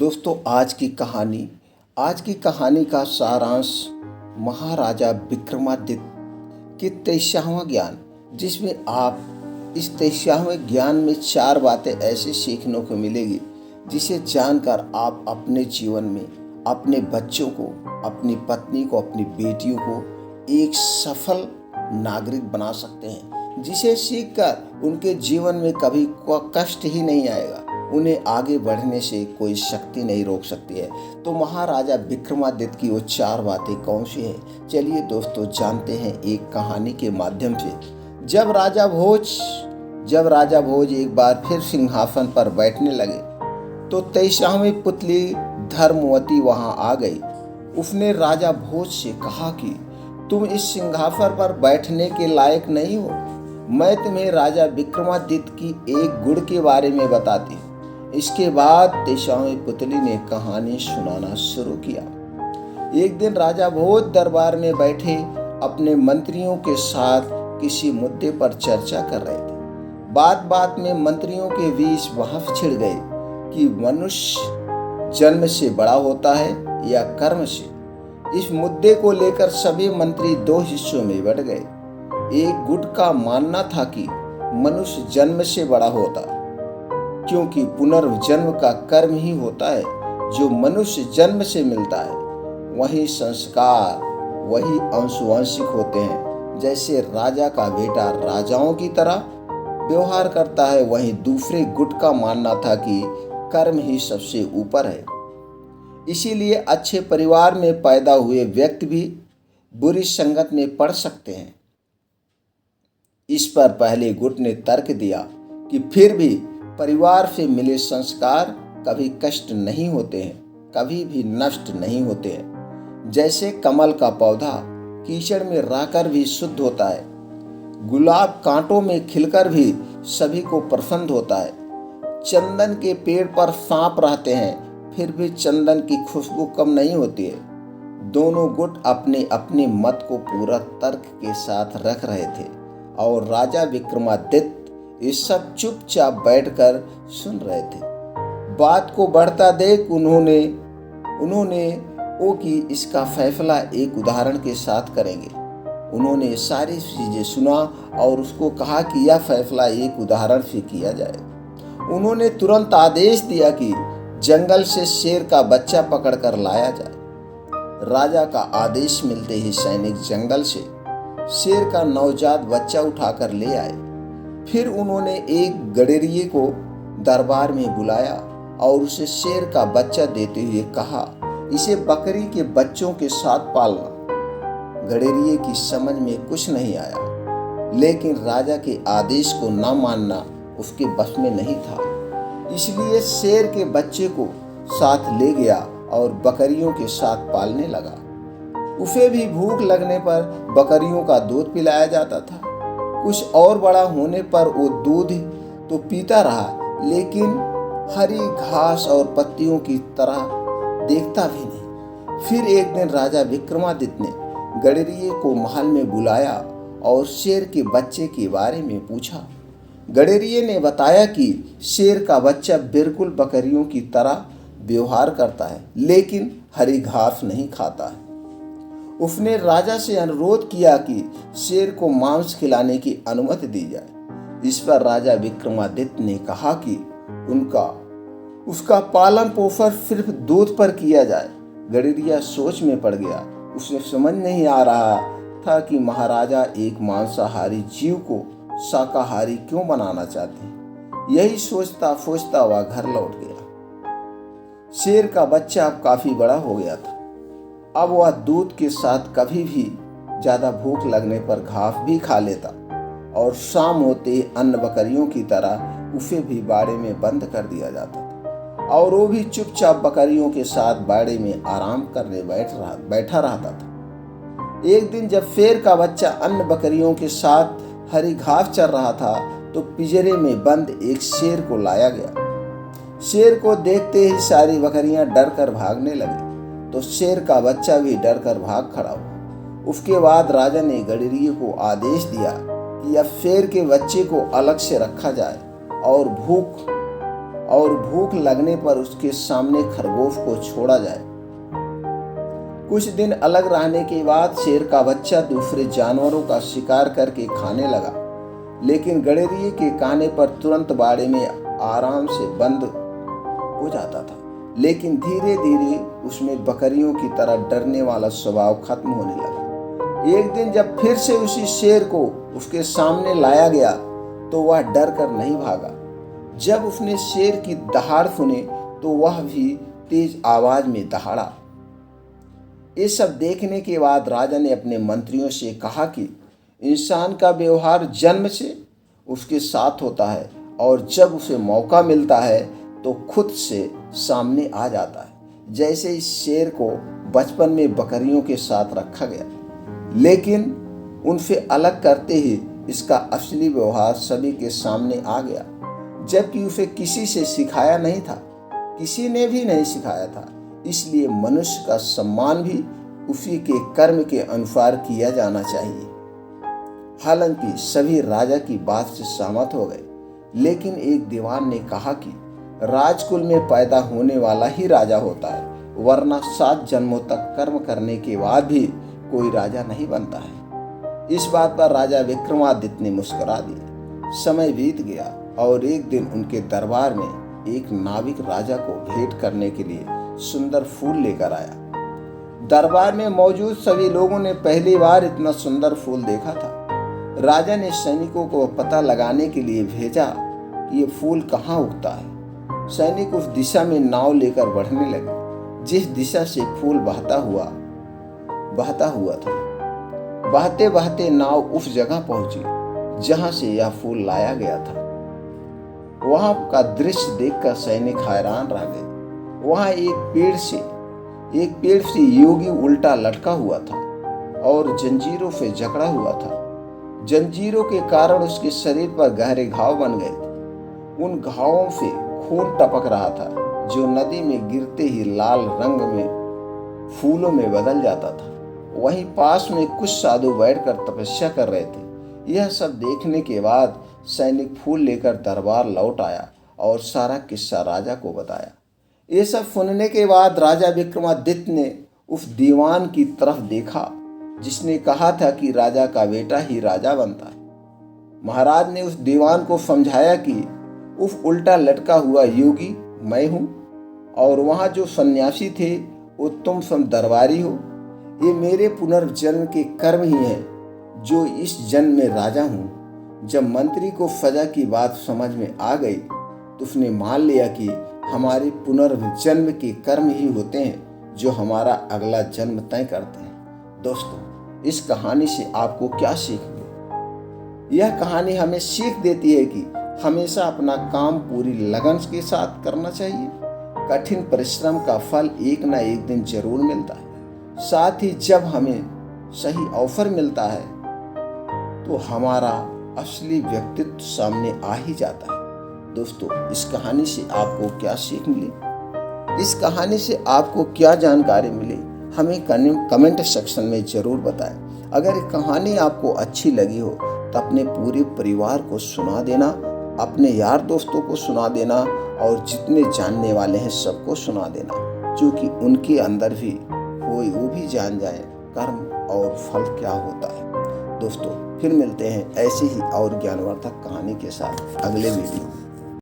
दोस्तों आज की कहानी का सारांश महाराजा विक्रमादित्य के 23वां ज्ञान, जिसमें आप इस 23वें ज्ञान में 4 बातें ऐसे सीखने को मिलेगी जिसे जानकर आप अपने जीवन में अपने बच्चों को, अपनी पत्नी को, अपनी बेटियों को एक सफल नागरिक बना सकते हैं, जिसे सीखकर उनके जीवन में कभी कोई कष्ट ही नहीं आएगा। उन्हें आगे बढ़ने से कोई शक्ति नहीं रोक सकती है। तो महाराजा विक्रमादित्य की वो 4 बातें कौन सी हैं? चलिए दोस्तों जानते हैं एक कहानी के माध्यम से। जब राजा भोज एक बार फिर सिंहासन पर बैठने लगे तो 23वीं पुतली धर्मवती वहां आ गई। उसने राजा भोज से कहा कि तुम इस सिंहासन पर बैठने के लायक नहीं हो। मैं तुम्हें राजा विक्रमादित्य की एक गुण के बारे में बताती हूँ। इसके बाद 23वीं पुतली ने कहानी सुनाना शुरू किया। एक दिन राजा भोज दरबार में बैठे अपने मंत्रियों के साथ किसी मुद्दे पर चर्चा कर रहे थे। बात में मंत्रियों के बीच बहस छिड़ गई कि मनुष्य जन्म से बड़ा होता है या कर्म से। इस मुद्दे को लेकर सभी मंत्री 2 हिस्सों में बट गए। एक गुट का मानना था कि मनुष्य जन्म से बड़ा होता, क्योंकि पुनर्जन्म का कर्म ही होता है जो मनुष्य जन्म से मिलता है। वही संस्कार, वही आनुवंशिक होते हैं। जैसे राजा का बेटा राजाओं की तरह व्यवहार करता है, वहीं दूसरे गुट का मानना था कि कर्म ही सबसे ऊपर है। इसीलिए अच्छे परिवार में पैदा हुए व्यक्ति भी बुरी संगत में पड़ सकते हैं। इस पर पहले गुट ने तर्क दिया कि फिर भी परिवार से मिले संस्कार कभी कष्ट नहीं होते हैं, कभी भी नष्ट नहीं होते हैं। जैसे कमल का पौधा कीचड़ में रहकर भी शुद्ध होता है, गुलाब कांटों में खिलकर भी सभी को पसंद होता है, चंदन के पेड़ पर सांप रहते हैं फिर भी चंदन की खुशबू कम नहीं होती है। दोनों गुट अपने अपने मत को पूरा तर्क के साथ रख रहे थे और राजा विक्रमादित्य ये सब चुपचाप बैठकर सुन रहे थे। बात को बढ़ता देख उन्होंने वो कि इसका फैसला एक उदाहरण के साथ करेंगे। उन्होंने सारी चीजें सुना और उसको कहा कि यह फैसला एक उदाहरण से किया जाए। उन्होंने तुरंत आदेश दिया कि जंगल से शेर का बच्चा पकड़कर लाया जाए। राजा का आदेश मिलते ही सैनिक जंगल से शेर का नवजात बच्चा उठाकर ले आए। फिर उन्होंने एक गडेरिये को दरबार में बुलाया और उसे शेर का बच्चा देते हुए कहा, इसे बकरी के बच्चों के साथ पालना। गडेरिये की समझ में कुछ नहीं आया, लेकिन राजा के आदेश को न मानना उसके बस में नहीं था। इसलिए शेर के बच्चे को साथ ले गया और बकरियों के साथ पालने लगा। उसे भी भूख लगने पर बकरियों का दूध पिलाया जाता था। कुछ और बड़ा होने पर वो दूध तो पीता रहा, लेकिन हरी घास और पत्तियों की तरह देखता भी नहीं। फिर एक दिन राजा विक्रमादित्य ने गडेरिये को महल में बुलाया और शेर के बच्चे के बारे में पूछा। गडेरिये ने बताया कि शेर का बच्चा बिल्कुल बकरियों की तरह व्यवहार करता है, लेकिन हरी घास नहीं खाता है। उसने राजा से अनुरोध किया कि शेर को मांस खिलाने की अनुमति दी जाए। इस पर राजा विक्रमादित्य ने कहा कि उसका पालन पोषण सिर्फ दूध पर किया जाए। गडेरिया सोच में पड़ गया। उसे समझ नहीं आ रहा था कि महाराजा एक मांसाहारी जीव को शाकाहारी क्यों बनाना चाहते हैं। यही सोचता सोचता वह घर लौट गया। शेर का बच्चा अब काफी बड़ा हो गया था। अब वह दूध के साथ कभी भी ज्यादा भूख लगने पर घास भी खा लेता और शाम होते अन्य बकरियों की तरह उसे भी बाड़े में बंद कर दिया जाता था और वो भी चुपचाप बकरियों के साथ बाड़े में आराम करने बैठा रहता था। एक दिन जब शेर का बच्चा अन्य बकरियों के साथ हरी घास चर रहा था तो पिंजरे में बंद एक शेर को लाया गया। शेर को देखते ही सारी बकरियां डर कर भागने लगी तो शेर का बच्चा भी डर कर भाग खड़ा हुआ। उसके बाद राजा ने गडेरिये को आदेश दिया कि अब शेर के बच्चे को अलग से रखा जाए और भूख लगने पर उसके सामने खरगोश को छोड़ा जाए। कुछ दिन अलग रहने के बाद शेर का बच्चा दूसरे जानवरों का शिकार करके खाने लगा, लेकिन गड़ेरिए के कहने पर तुरंत बाड़े में आराम से बंद हो जाता था। लेकिन धीरे धीरे उसमें बकरियों की तरह डरने वाला स्वभाव खत्म होने लगा। एक दिन जब फिर से उसी शेर को उसके सामने लाया गया तो वह डर कर नहीं भागा। जब उसने शेर की दहाड़ सुनी तो वह भी तेज आवाज में दहाड़ा। ये सब देखने के बाद राजा ने अपने मंत्रियों से कहा कि इंसान का व्यवहार जन्म से उसके साथ होता है और जब उसे मौका मिलता है तो खुद से सामने आ जाता है। जैसे इस शेर को बचपन में बकरियों के साथ रखा गया, लेकिन उनसे अलग करते ही इसका असली व्यवहार सभी के सामने आ गया, जबकि उसे किसी से सिखाया नहीं था, किसी ने भी नहीं सिखाया था। इसलिए मनुष्य का सम्मान भी उसी के कर्म के अनुसार किया जाना चाहिए। हालांकि सभी राजा की बात से सहमत हो गए, लेकिन एक दीवान ने कहा कि राजकुल में पैदा होने वाला ही राजा होता है, वरना 7 जन्मों तक कर्म करने के बाद भी कोई राजा नहीं बनता है। इस बात पर राजा विक्रमादित्य ने मुस्कुरा दिया। समय बीत गया और एक दिन उनके दरबार में एक नाविक राजा को भेंट करने के लिए सुंदर फूल लेकर आया। दरबार में मौजूद सभी लोगों ने पहली बार इतना सुंदर फूल देखा था। राजा ने सैनिकों को पता लगाने के लिए भेजा कि ये फूल कहाँ उगता है। सैनिक उस दिशा में नाव लेकर बढ़ने लगे जिस दिशा से फूल बहता हुआ था। बहते बहते नाव उस जगह पहुंची जहां से यह फूल लाया गया था। वहां का दृश्य देखकर सैनिक हैरान रह गए। वहां एक पेड़ से योगी उल्टा लटका हुआ था और जंजीरों से जकड़ा हुआ था। जंजीरों के कारण उसके शरीर पर गहरे घाव बन गए थे। उन घावों से खून टपक रहा था, जो नदी में गिरते ही लाल रंग में फूलों में बदल जाता था। वहीं पास में कुछ साधु बैठकर तपस्या कर रहे थे। यह सब देखने के बाद सैनिक फूल लेकर दरबार लौट आया और सारा किस्सा राजा को बताया। ये सब सुनने के बाद राजा विक्रमादित्य ने उस दीवान की तरफ देखा जिसने कहा था कि राजा का बेटा ही राजा बनता है। महाराज ने उस दीवान को समझाया कि उस उल्टा लटका हुआ योगी मैं हूँ और वहाँ जो सन्यासी थे वो तुम सब दरबारी हो। ये मेरे पुनर्जन्म के कर्म ही हैं जो इस जन्म में राजा हूँ। जब मंत्री को सजा की बात समझ में आ गई तो उसने मान लिया कि हमारे पुनर्जन्म के कर्म ही होते हैं जो हमारा अगला जन्म तय करते हैं। दोस्तों, इस कहानी से आपको क्या सीख मिली? यह कहानी हमें सीख देती है कि हमेशा अपना काम पूरी लगन के साथ करना चाहिए। कठिन परिश्रम का फल एक ना एक दिन जरूर मिलता है। साथ ही जब हमें सही अवसर मिलता है तो हमारा असली व्यक्तित्व सामने आ ही जाता है। दोस्तों, इस कहानी से आपको क्या सीख मिली? इस कहानी से आपको क्या जानकारी मिली? हमें कमेंट सेक्शन में ज़रूर बताएं। अगर ये कहानी आपको अच्छी लगी हो तो अपने पूरे परिवार को सुना देना, अपने यार दोस्तों को सुना देना और जितने जानने वाले हैं सबको सुना देना, क्योंकि उनके अंदर भी वो भी जान जाए कर्म और फल क्या होता है। दोस्तों, फिर मिलते हैं ऐसे ही और ज्ञानवर्धक कहानी के साथ अगले वीडियो में।